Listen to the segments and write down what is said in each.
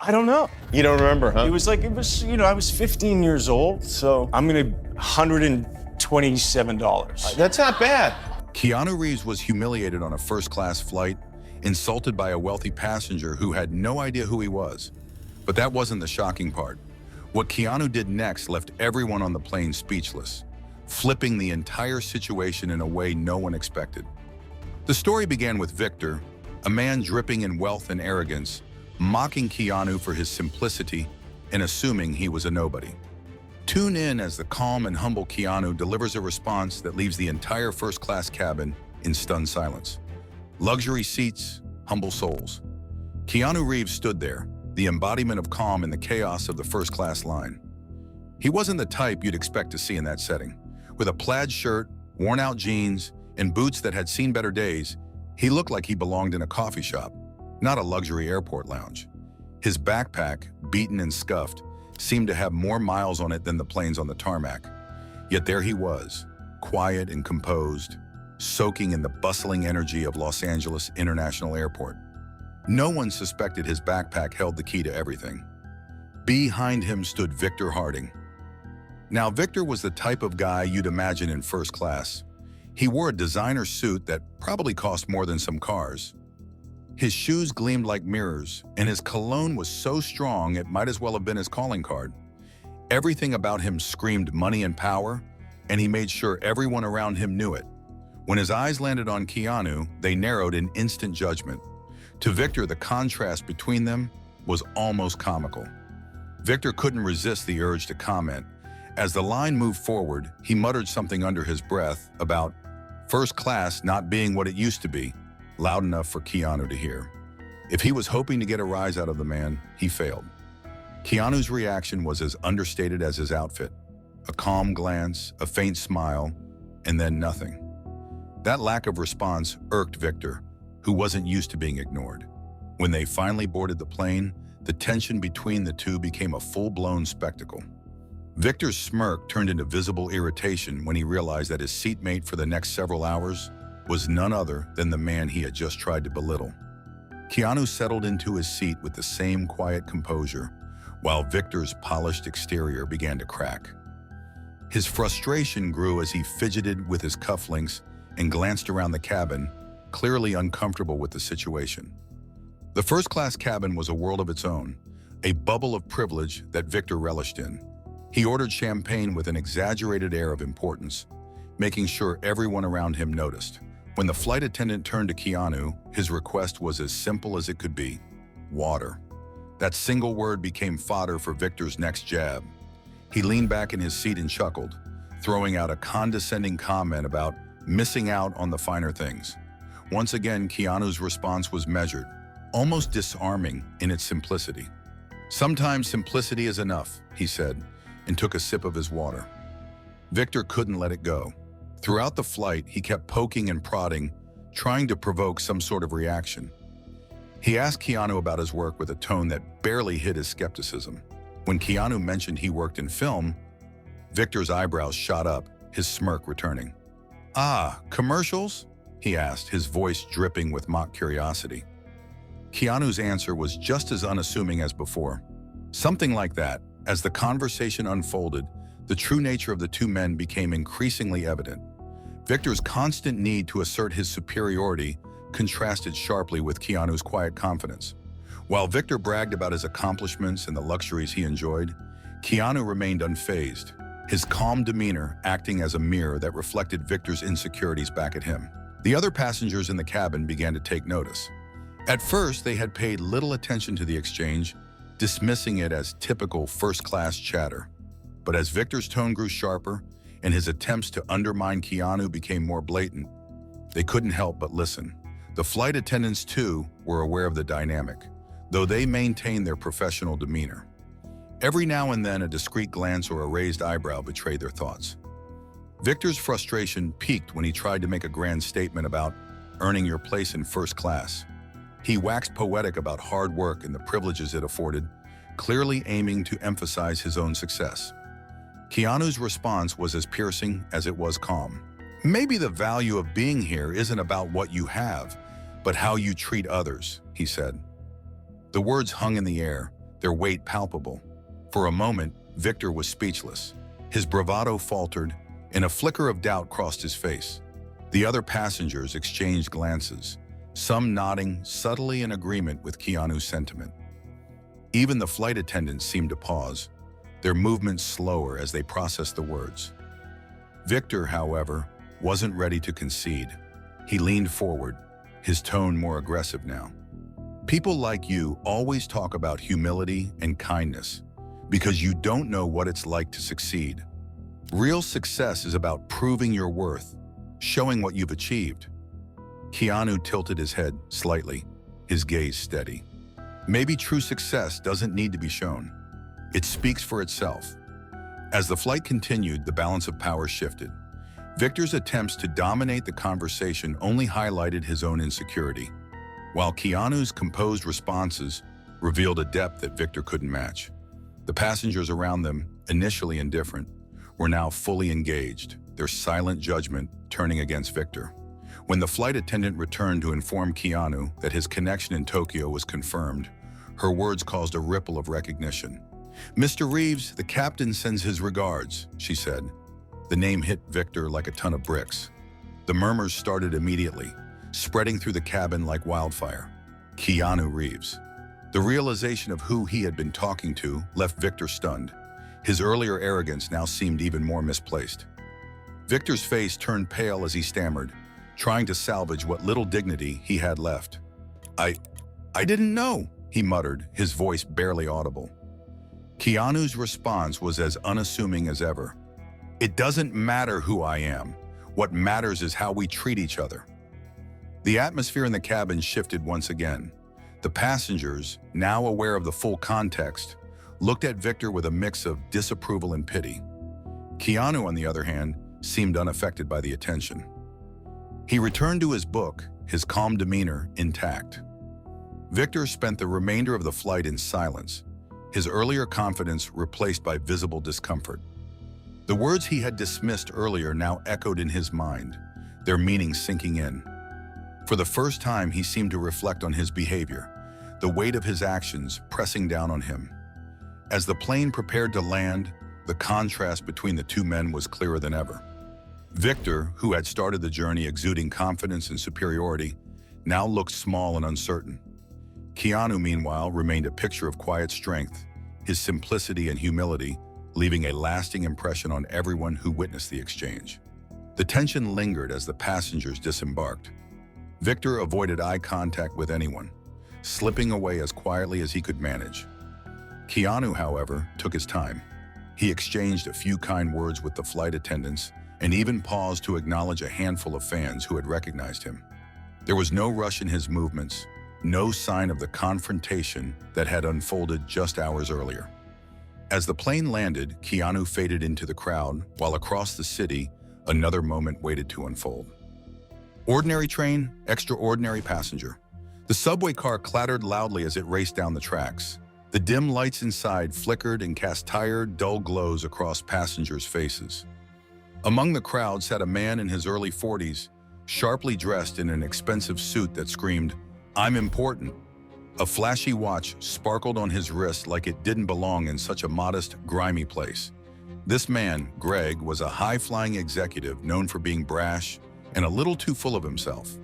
I don't know. You don't remember, huh? It was, I was 15 years old, so I'm gonna $127. That's not bad. Keanu Reeves was humiliated on a first-class flight, insulted by a wealthy passenger who had no idea who he was. But that wasn't the shocking part. What Keanu did next left everyone on the plane speechless, flipping the entire situation in a way no one expected. The story began with Victor, a man dripping in wealth and arrogance, mocking Keanu for his simplicity and assuming he was a nobody. Tune in as the calm and humble Keanu delivers a response that leaves the entire first-class cabin in stunned silence. Luxury seats, humble souls. Keanu Reeves stood there, the embodiment of calm in the chaos of the first-class line. He wasn't the type you'd expect to see in that setting. With a plaid shirt, worn-out jeans, and boots that had seen better days, he looked like he belonged in a coffee shop, not a luxury airport lounge. His backpack, beaten and scuffed, seemed to have more miles on it than the planes on the tarmac. Yet there he was, quiet and composed, soaking in the bustling energy of Los Angeles International Airport. No one suspected his backpack held the key to everything. Behind him stood Victor Harding. Now, Victor was the type of guy you'd imagine in first class. He wore a designer suit that probably cost more than some cars. His shoes gleamed like mirrors, and his cologne was so strong it might as well have been his calling card. Everything about him screamed money and power, and he made sure everyone around him knew it. When his eyes landed on Keanu, they narrowed in instant judgment. To Victor, the contrast between them was almost comical. Victor couldn't resist the urge to comment. As the line moved forward, he muttered something under his breath about first class not being what it used to be, loud enough for Keanu to hear. If he was hoping to get a rise out of the man, he failed. Keanu's reaction was as understated as his outfit. A calm glance, a faint smile, and then nothing. That lack of response irked Victor, who wasn't used to being ignored. When they finally boarded the plane, the tension between the two became a full-blown spectacle. Victor's smirk turned into visible irritation when he realized that his seatmate for the next several hours was none other than the man he had just tried to belittle. Keanu settled into his seat with the same quiet composure, while Victor's polished exterior began to crack. His frustration grew as he fidgeted with his cufflinks and glanced around the cabin, clearly uncomfortable with the situation. The first-class cabin was a world of its own, a bubble of privilege that Victor relished in. He ordered champagne with an exaggerated air of importance, making sure everyone around him noticed. When the flight attendant turned to Keanu, his request was as simple as it could be: water. That single word became fodder for Victor's next jab. He leaned back in his seat and chuckled, throwing out a condescending comment about missing out on the finer things. Once again, Keanu's response was measured, almost disarming in its simplicity. "Sometimes simplicity is enough," he said, and took a sip of his water. Victor couldn't let it go. Throughout the flight, he kept poking and prodding, trying to provoke some sort of reaction. He asked Keanu about his work with a tone that barely hid his skepticism. When Keanu mentioned he worked in film, Victor's eyebrows shot up, his smirk returning. "Ah, commercials?" he asked, his voice dripping with mock curiosity. Keanu's answer was just as unassuming as before. Something like that. As the conversation unfolded, the true nature of the two men became increasingly evident. Victor's constant need to assert his superiority contrasted sharply with Keanu's quiet confidence. While Victor bragged about his accomplishments and the luxuries he enjoyed, Keanu remained unfazed, his calm demeanor acting as a mirror that reflected Victor's insecurities back at him. The other passengers in the cabin began to take notice. At first, they had paid little attention to the exchange, dismissing it as typical first-class chatter. But as Victor's tone grew sharper and his attempts to undermine Keanu became more blatant, they couldn't help but listen. The flight attendants, too, were aware of the dynamic, though they maintained their professional demeanor. Every now and then, a discreet glance or a raised eyebrow betrayed their thoughts. Victor's frustration peaked when he tried to make a grand statement about earning your place in first class. He waxed poetic about hard work and the privileges it afforded, clearly aiming to emphasize his own success. Keanu's response was as piercing as it was calm. "Maybe the value of being here isn't about what you have, but how you treat others," he said. The words hung in the air, their weight palpable. For a moment, Victor was speechless. His bravado faltered, and a flicker of doubt crossed his face. The other passengers exchanged glances, some nodding subtly in agreement with Keanu's sentiment. Even the flight attendants seemed to pause, their movements slower as they processed the words. Victor, however, wasn't ready to concede. He leaned forward, his tone more aggressive now. People like you always talk about humility and kindness because you don't know what it's like to succeed. Real success is about proving your worth, showing what you've achieved. Keanu tilted his head slightly, his gaze steady. Maybe true success doesn't need to be shown. It speaks for itself. As the flight continued, the balance of power shifted. Victor's attempts to dominate the conversation only highlighted his own insecurity, while Keanu's composed responses revealed a depth that Victor couldn't match. The passengers around them, initially indifferent, were now fully engaged, their silent judgment turning against Victor. When the flight attendant returned to inform Keanu that his connection in Tokyo was confirmed, her words caused a ripple of recognition. "Mr. Reeves, the captain sends his regards," she said. The name hit Victor like a ton of bricks. The murmurs started immediately, spreading through the cabin like wildfire. Keanu Reeves. The realization of who he had been talking to left Victor stunned. His earlier arrogance now seemed even more misplaced. Victor's face turned pale as he stammered, trying to salvage what little dignity he had left. I didn't know," he muttered, his voice barely audible. Keanu's response was as unassuming as ever. "It doesn't matter who I am. What matters is how we treat each other." The atmosphere in the cabin shifted once again. The passengers, now aware of the full context, looked at Victor with a mix of disapproval and pity. Keanu, on the other hand, seemed unaffected by the attention. He returned to his book, his calm demeanor intact. Victor spent the remainder of the flight in silence, his earlier confidence replaced by visible discomfort. The words he had dismissed earlier now echoed in his mind, their meaning sinking in. For the first time, he seemed to reflect on his behavior, the weight of his actions pressing down on him. As the plane prepared to land, the contrast between the two men was clearer than ever. Victor, who had started the journey exuding confidence and superiority, now looked small and uncertain. Keanu, meanwhile, remained a picture of quiet strength, his simplicity and humility leaving a lasting impression on everyone who witnessed the exchange. The tension lingered as the passengers disembarked. Victor avoided eye contact with anyone, slipping away as quietly as he could manage. Keanu, however, took his time. He exchanged a few kind words with the flight attendants and even paused to acknowledge a handful of fans who had recognized him. There was no rush in his movements, no sign of the confrontation that had unfolded just hours earlier. As the plane landed, Keanu faded into the crowd, while across the city, another moment waited to unfold. Ordinary train, extraordinary passenger. The subway car clattered loudly as it raced down the tracks. The dim lights inside flickered and cast tired, dull glows across passengers' faces. Among the crowd sat a man in his early 40s, sharply dressed in an expensive suit that screamed, "I'm important." A flashy watch sparkled on his wrist like it didn't belong in such a modest, grimy place. This man, Greg, was a high-flying executive known for being brash and a little too full of himself.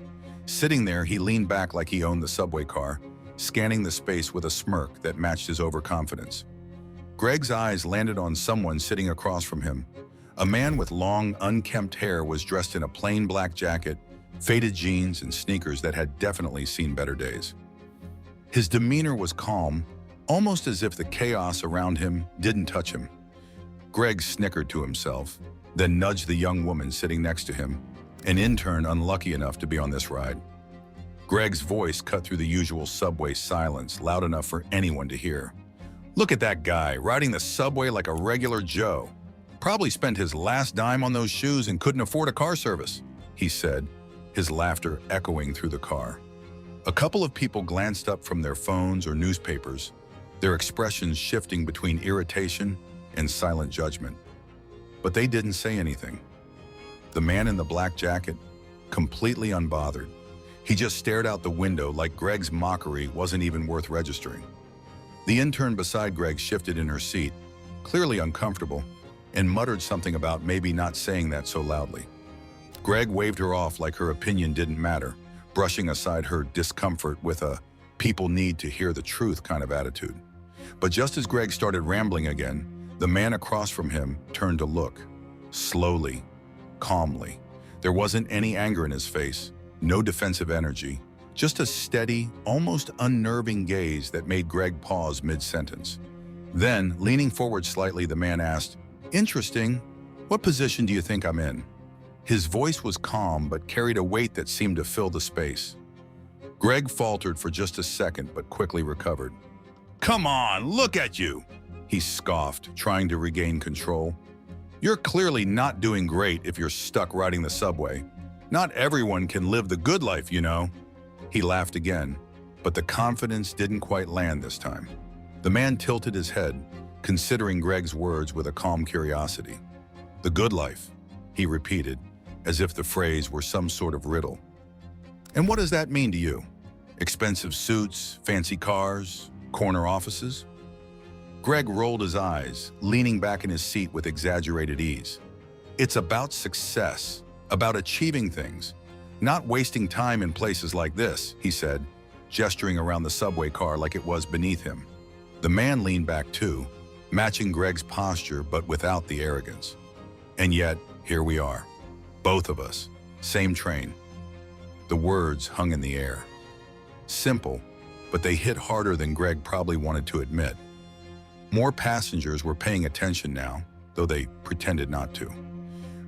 Sitting there, he leaned back like he owned the subway car, scanning the space with a smirk that matched his overconfidence. Greg's eyes landed on someone sitting across from him. A man with long, unkempt hair was dressed in a plain black jacket, faded jeans, and sneakers that had definitely seen better days. His demeanor was calm, almost as if the chaos around him didn't touch him. Greg snickered to himself, then nudged the young woman sitting next to him, an intern unlucky enough to be on this ride. Greg's voice cut through the usual subway silence, loud enough for anyone to hear. "Look at that guy, riding the subway like a regular Joe. Probably spent his last dime on those shoes and couldn't afford a car service," he said, his laughter echoing through the car. A couple of people glanced up from their phones or newspapers, their expressions shifting between irritation and silent judgment. But they didn't say anything. The man in the black jacket, completely unbothered, he just stared out the window like Greg's mockery wasn't even worth registering. The intern beside Greg shifted in her seat, clearly uncomfortable, and muttered something about maybe not saying that so loudly. Greg waved her off like her opinion didn't matter, brushing aside her discomfort with a "people need to hear the truth" kind of attitude. But just as Greg started rambling again, the man across from him turned to look, slowly, calmly. There wasn't any anger in his face, no defensive energy, just a steady, almost unnerving gaze that made Greg pause mid-sentence. Then, leaning forward slightly, the man asked, "Interesting. What position do you think I'm in?" His voice was calm but carried a weight that seemed to fill the space. Greg faltered for just a second but quickly recovered. "Come on, look at you!" he scoffed, trying to regain control. "You're clearly not doing great if you're stuck riding the subway. Not everyone can live the good life, you know." He laughed again, but the confidence didn't quite land this time. The man tilted his head, considering Greg's words with a calm curiosity. "The good life," he repeated, as if the phrase were some sort of riddle. "And what does that mean to you? Expensive suits, fancy cars, corner offices?" Greg rolled his eyes, leaning back in his seat with exaggerated ease. "It's about success, about achieving things, not wasting time in places like this," he said, gesturing around the subway car like it was beneath him. The man leaned back too, matching Greg's posture but without the arrogance. "And yet, here we are. Both of us. Same train." The words hung in the air. Simple, but they hit harder than Greg probably wanted to admit. More passengers were paying attention now, though they pretended not to.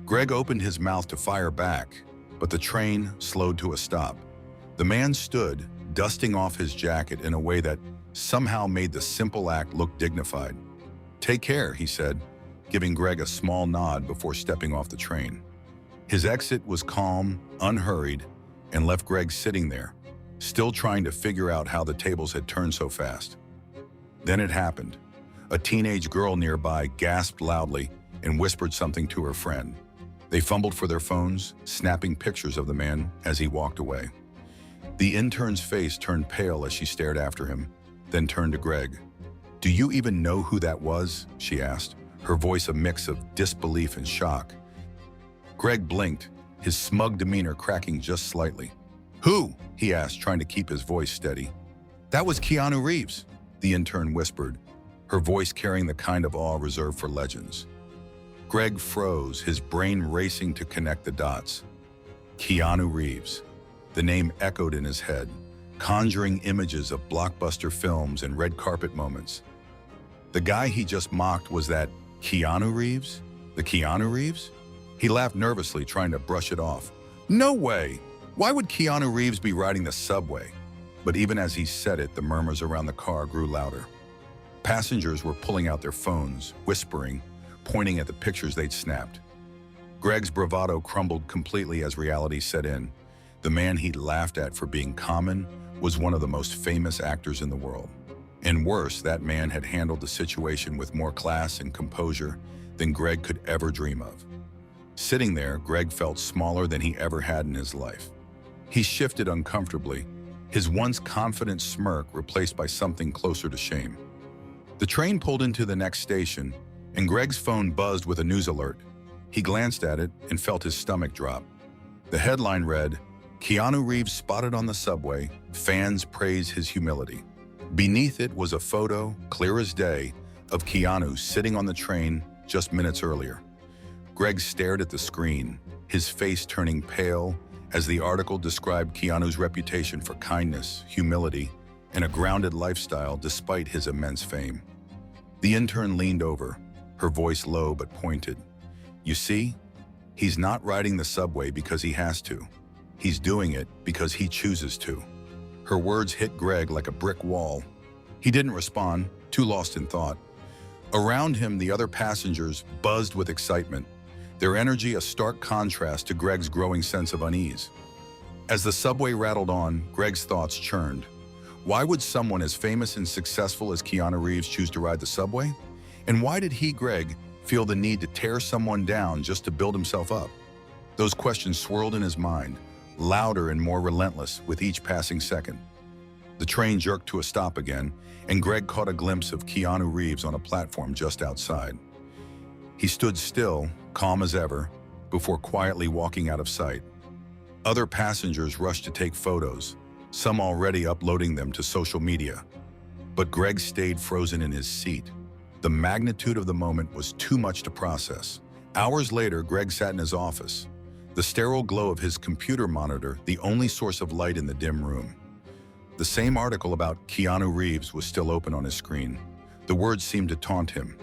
Greg opened his mouth to fire back, but the train slowed to a stop. The man stood, dusting off his jacket in a way that somehow made the simple act look dignified. "Take care," he said, giving Greg a small nod before stepping off the train. His exit was calm, unhurried, and left Greg sitting there, still trying to figure out how the tables had turned so fast. Then it happened. A teenage girl nearby gasped loudly and whispered something to her friend. They fumbled for their phones, snapping pictures of the man as he walked away. The intern's face turned pale as she stared after him, then turned to Greg. "Do you even know who that was?" she asked, her voice a mix of disbelief and shock. Greg blinked, his smug demeanor cracking just slightly. "Who?" he asked, trying to keep his voice steady. "That was Keanu Reeves," the intern whispered, her voice carrying the kind of awe reserved for legends. Greg froze, his brain racing to connect the dots. Keanu Reeves. The name echoed in his head, conjuring images of blockbuster films and red carpet moments. The guy he just mocked was that Keanu Reeves? The Keanu Reeves? He laughed nervously, trying to brush it off. "No way! Why would Keanu Reeves be riding the subway?" But even as he said it, the murmurs around the car grew louder. Passengers were pulling out their phones, whispering, pointing at the pictures they'd snapped. Greg's bravado crumbled completely as reality set in. The man he'd laughed at for being common was one of the most famous actors in the world. And worse, that man had handled the situation with more class and composure than Greg could ever dream of. Sitting there, Greg felt smaller than he ever had in his life. He shifted uncomfortably, his once confident smirk replaced by something closer to shame. The train pulled into the next station, and Greg's phone buzzed with a news alert. He glanced at it and felt his stomach drop. The headline read, "Keanu Reeves spotted on the subway, fans praise his humility." Beneath it was a photo, clear as day, of Keanu sitting on the train just minutes earlier. Greg stared at the screen, his face turning pale as the article described Keanu's reputation for kindness, humility, and a grounded lifestyle despite his immense fame. The intern leaned over, her voice low but pointed. "You see, he's not riding the subway because he has to. He's doing it because he chooses to." Her words hit Greg like a brick wall. He didn't respond, too lost in thought. Around him, the other passengers buzzed with excitement, their energy a stark contrast to Greg's growing sense of unease. As the subway rattled on, Greg's thoughts churned. Why would someone as famous and successful as Keanu Reeves choose to ride the subway? And why did he, Greg, feel the need to tear someone down just to build himself up? Those questions swirled in his mind, louder and more relentless with each passing second. The train jerked to a stop again, and Greg caught a glimpse of Keanu Reeves on a platform just outside. He stood still, calm as ever, before quietly walking out of sight. Other passengers rushed to take photos, some already uploading them to social media. But Greg stayed frozen in his seat. The magnitude of the moment was too much to process. Hours later, Greg sat in his office, the sterile glow of his computer monitor the only source of light in the dim room. The same article about Keanu Reeves was still open on his screen. The words seemed to taunt him.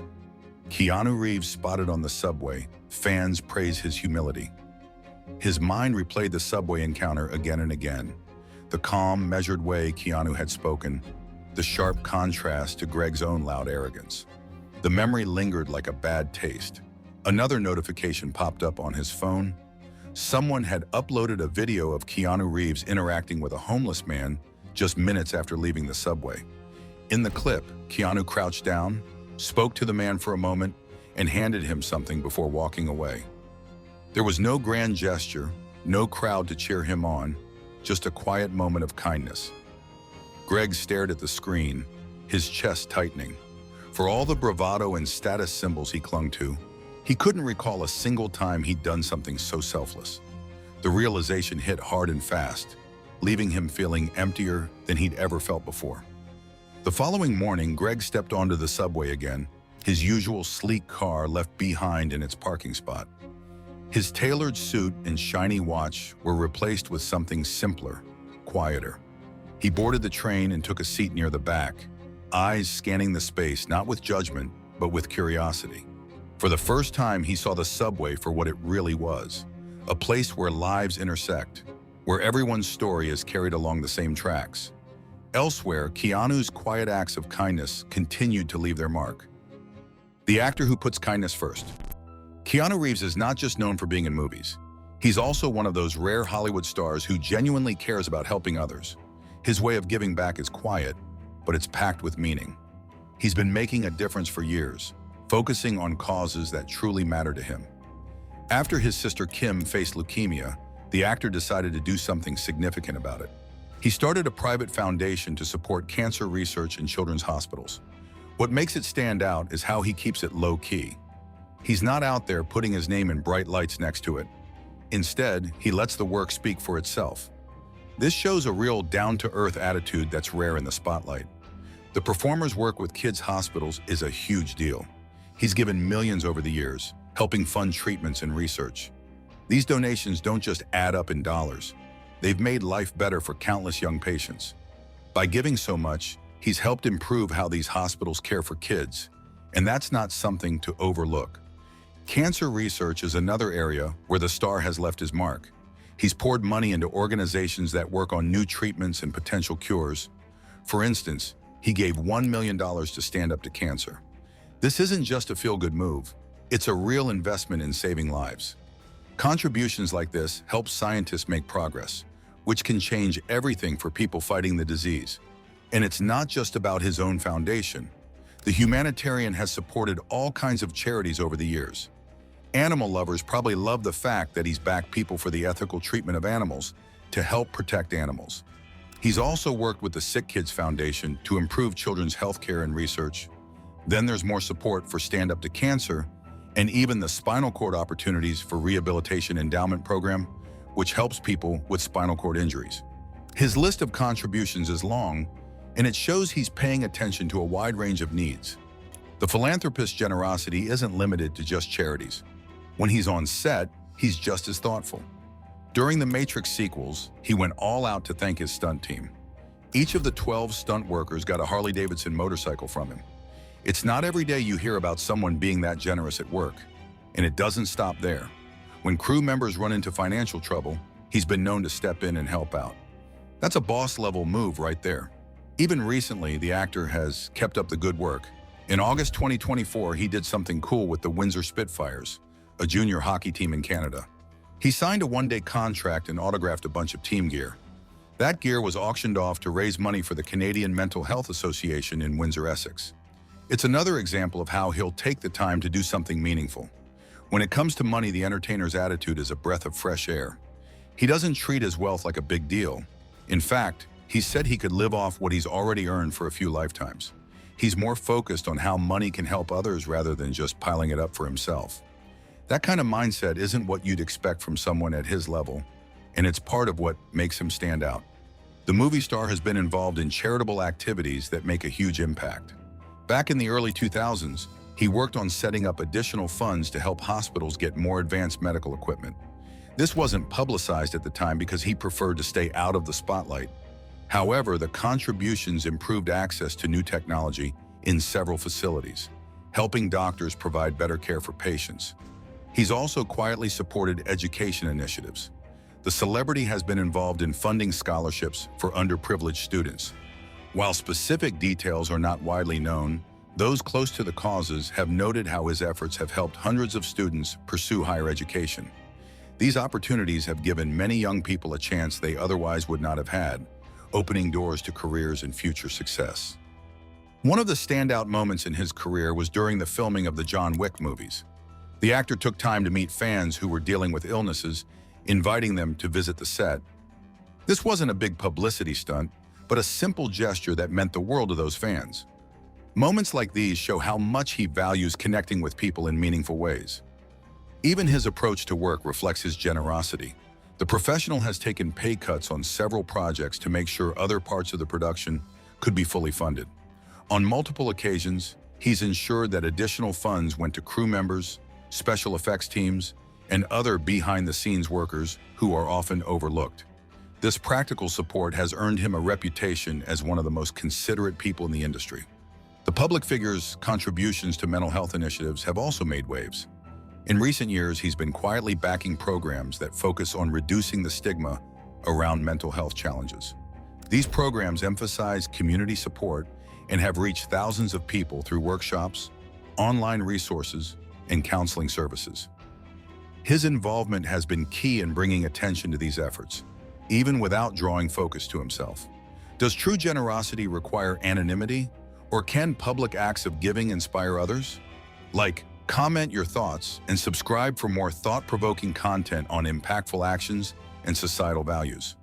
Keanu Reeves spotted on the subway. Fans praise his humility. His mind replayed the subway encounter again and again. The calm, measured way Keanu had spoken, the sharp contrast to Greg's own loud arrogance. The memory lingered like a bad taste. Another notification popped up on his phone. Someone had uploaded a video of Keanu Reeves interacting with a homeless man just minutes after leaving the subway. In the clip, Keanu crouched down, spoke to the man for a moment, and handed him something before walking away. There was no grand gesture, no crowd to cheer him on, just a quiet moment of kindness. Greg stared at the screen, his chest tightening. For all the bravado and status symbols he clung to, he couldn't recall a single time he'd done something so selfless. The realization hit hard and fast, leaving him feeling emptier than he'd ever felt before. The following morning, Greg stepped onto the subway again, his usual sleek car left behind in its parking spot. His tailored suit and shiny watch were replaced with something simpler, quieter. He boarded the train and took a seat near the back, eyes scanning the space not with judgment, but with curiosity. For the first time, he saw the subway for what it really was, a place where lives intersect, where everyone's story is carried along the same tracks. Elsewhere, Keanu's quiet acts of kindness continued to leave their mark. The actor who puts kindness first. Keanu Reeves is not just known for being in movies. He's also one of those rare Hollywood stars who genuinely cares about helping others. His way of giving back is quiet, but it's packed with meaning. He's been making a difference for years, focusing on causes that truly matter to him. After his sister Kim faced leukemia, the actor decided to do something significant about it. He started a private foundation to support cancer research in children's hospitals. What makes it stand out is how he keeps it low-key. He's not out there putting his name in bright lights next to it. Instead, he lets the work speak for itself. This shows a real down-to-earth attitude that's rare in the spotlight. The performer's work with kids' hospitals is a huge deal. He's given millions over the years, helping fund treatments and research. These donations don't just add up in dollars. They've made life better for countless young patients. By giving so much, he's helped improve how these hospitals care for kids, and that's not something to overlook. Cancer research is another area where the star has left his mark. He's poured money into organizations that work on new treatments and potential cures. For instance, he gave $1 million to Stand Up to Cancer. This isn't just a feel-good move. It's a real investment in saving lives. Contributions like this help scientists make progress, which can change everything for people fighting the disease. And it's not just about his own foundation. The humanitarian has supported all kinds of charities over the years. Animal lovers probably love the fact that he's backed people for the ethical treatment of animals to help protect animals. He's also worked with the Sick Kids Foundation to improve children's health care and research. Then there's more support for Stand Up to Cancer and even the Spinal Cord Opportunities for Rehabilitation Endowment Program, which helps people with spinal cord injuries. His list of contributions is long, and it shows he's paying attention to a wide range of needs. The philanthropist's generosity isn't limited to just charities. When he's on set, he's just as thoughtful. During the Matrix sequels, he went all out to thank his stunt team. Each of the 12 stunt workers got a Harley-Davidson motorcycle from him. It's not every day you hear about someone being that generous at work, and it doesn't stop there. When crew members run into financial trouble, he's been known to step in and help out. That's a boss-level move right there. Even recently, the actor has kept up the good work. In August 2024, he did something cool with the Windsor Spitfires, a junior hockey team in Canada. He signed a one-day contract and autographed a bunch of team gear. That gear was auctioned off to raise money for the Canadian Mental Health Association in Windsor, Essex. It's another example of how he'll take the time to do something meaningful. When it comes to money, the entertainer's attitude is a breath of fresh air. He doesn't treat his wealth like a big deal. In fact, He said he could live off what he's already earned for a few lifetimes. He's more focused on how money can help others rather than just piling it up for himself. That kind of mindset isn't what you'd expect from someone at his level, and it's part of what makes him stand out. The movie star has been involved in charitable activities that make a huge impact. Back in the early 2000s, he worked on setting up additional funds to help hospitals get more advanced medical equipment. This wasn't publicized at the time because he preferred to stay out of the spotlight. However, the contributions improved access to new technology in several facilities, helping doctors provide better care for patients. He's also quietly supported education initiatives. The celebrity has been involved in funding scholarships for underprivileged students. While specific details are not widely known, those close to the causes have noted how his efforts have helped hundreds of students pursue higher education. These opportunities have given many young people a chance they otherwise would not have had, opening doors to careers and future success. One of the standout moments in his career was during the filming of the John Wick movies. The actor took time to meet fans who were dealing with illnesses, inviting them to visit the set. This wasn't a big publicity stunt, but a simple gesture that meant the world to those fans. Moments like these show how much he values connecting with people in meaningful ways. Even his approach to work reflects his generosity. The professional has taken pay cuts on several projects to make sure other parts of the production could be fully funded. On multiple occasions, he's ensured that additional funds went to crew members, special effects teams, and other behind-the-scenes workers who are often overlooked. This practical support has earned him a reputation as one of the most considerate people in the industry. The public figure's contributions to mental health initiatives have also made waves. In recent years, he's been quietly backing programs that focus on reducing the stigma around mental health challenges. These programs emphasize community support and have reached thousands of people through workshops, online resources, and counseling services. His involvement has been key in bringing attention to these efforts, even without drawing focus to himself. Does true generosity require anonymity, or can public acts of giving inspire others? Comment your thoughts and subscribe for more thought-provoking content on impactful actions and societal values.